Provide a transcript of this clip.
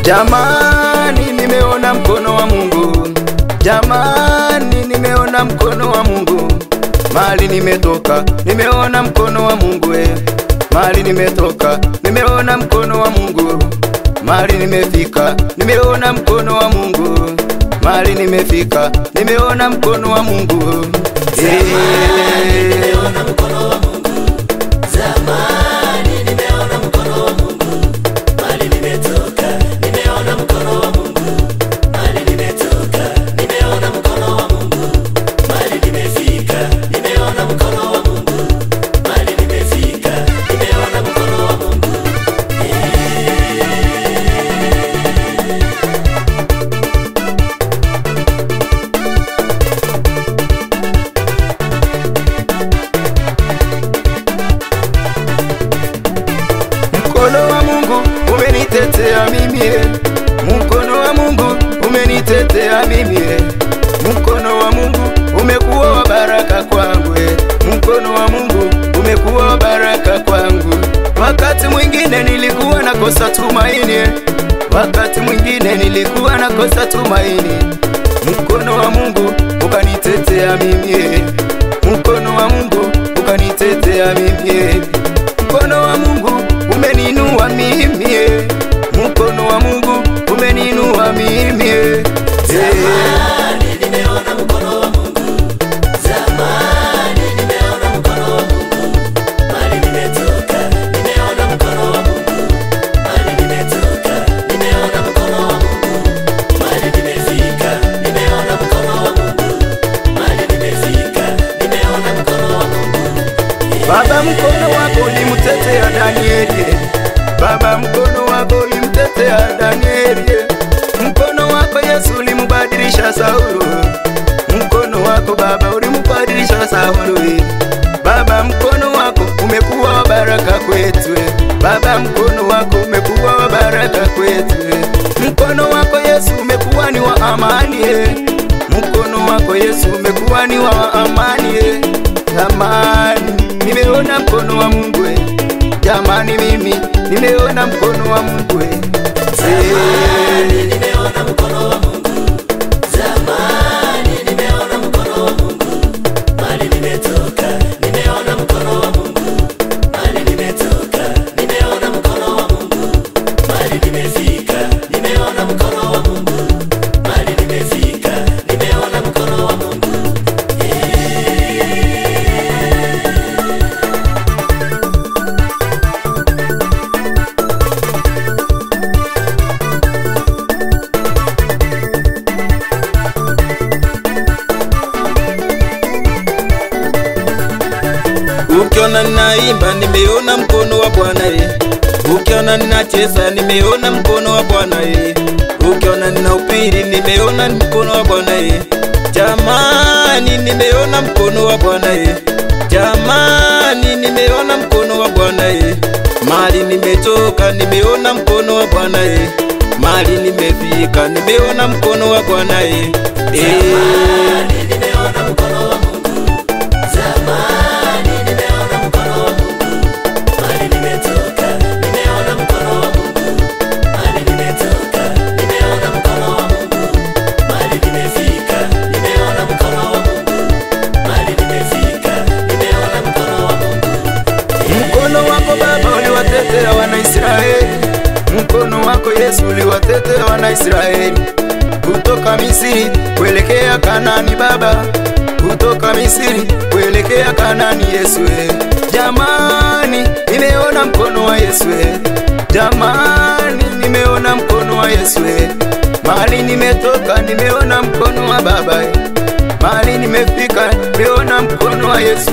Jamani, nimeona mkono wa Mungu. Jamani, nimeona mkono wa Mungu. Mali nimetoka, nimeona mkono wa Mungu. Mali nimetoka, nimeona mkono wa Mungu. Mali nimefika, nimeona mkono wa Mungu. Mali nimefika, nimeona mkono wa Mungu. Zamani nimeona mkono wa Mungu. Zamani nimeona mkono wa Mungu. Mali nimetoka, nimeona mkono wa Mungu. Mali nimetoka, nimeona mkono wa Mungu. Mali nimefika, nimeona mkono wa Mungu. Mali nimefika, nimeona mkono wa Mungu. Mkono wa Mungu umenitetea mimi. Mkono wa Mungu umenitetea mimi. Mkono wa Mungu umekuwa wa baraka kwangu. Mkono wa Mungu umekuwa wa baraka kwangu. Wakati mwingine nilikuwa nakosa tumaini. Wakati mwingine nilikuwa nakosa tumaini. Mkono wa Mungu ukanitetea mimi. Mkono wa Mungu ukanitetea mimi. Mkono wa Mungu umeninua mimi. Mkono wa Mungu umeninua mimi. Zamani nimeona mkono wa Mungu. Zamani nimeona mkono wa Mungu. Mali nimetoka, nimeona mkono wa Mungu. Mali nimetoka, nimeona mkono wa Mungu. Mali nimefika, nimeona mkono wa Mungu. Mali nimefika, nimeona mkono wa Mungu. Baba, mkono wako ulimtetea Danieli. Baba, mkono wako ulimtetea Danieli. Mkono wako Yesu ulimbadilisha Saulo. Mkono wako Baba ulimbadilisha Saulo. Baba, mkono wako umekuwa wa baraka kwetu. Baba, mkono wako umekuwa wa baraka kwetu. Mkono wako Yesu umekuwa ni wa amani. Mkono wako Yesu umekuwa ni wa amani. Jamani, nimeona mkono wa Mungu. Jamani, mimi nimeona mkono wa Mungu. Zamani nimeona mkono wa Mungu. Zamani nimeona mkono wa Mungu. Mali nimetoka, nimeona mkono wa Mungu. Mali nimetoka, nimeona mkono wa Mungu. Mali nimefika, nimeona mkono wa Mungu. Mali nimefika, nimeona mkono wa Mungu. Ukiona ninaimba nimeona mkono wa Bwana. Ukiona ninacheza nimeona mkono wa Bwana. Ukiona ninahubiri nimeona mkono wa Bwana. Jamani, nimeona mkono wa Bwana. Jamani, nimeona mkono wa Bwana. Mali nimetoka, nimeona mkono wa Bwana. Mali nimefika, nimeona mkono wa Bwana. Zamani nimeona mkono wa Mungu. Zamani nimeona mkono wa Mungu. Mali nimetoka, nimeona mkono wa Mungu. Mali nimetoka, nimeona mkono wa Mungu. Mali nimefika, nimeona mkono wa Mungu. Mali nimefika, nimeona mkono wa Mungu. Mkono wako Baba uliwatetea Wanaisraeli. Mkono wako Yesu uliwatetea Wanaisraeli. Kutoka Misri kuelekea Kanani Baba. Kutoka Misri kuelekea Kanani Yesu. Jamani, nimeona mkono wa Yesu. Jamani, nimeona mkono wa Yesu. Mali nimetoka, nimeona mkono wa Baba. Mali nimefika, nimeona mkono wa Yesu.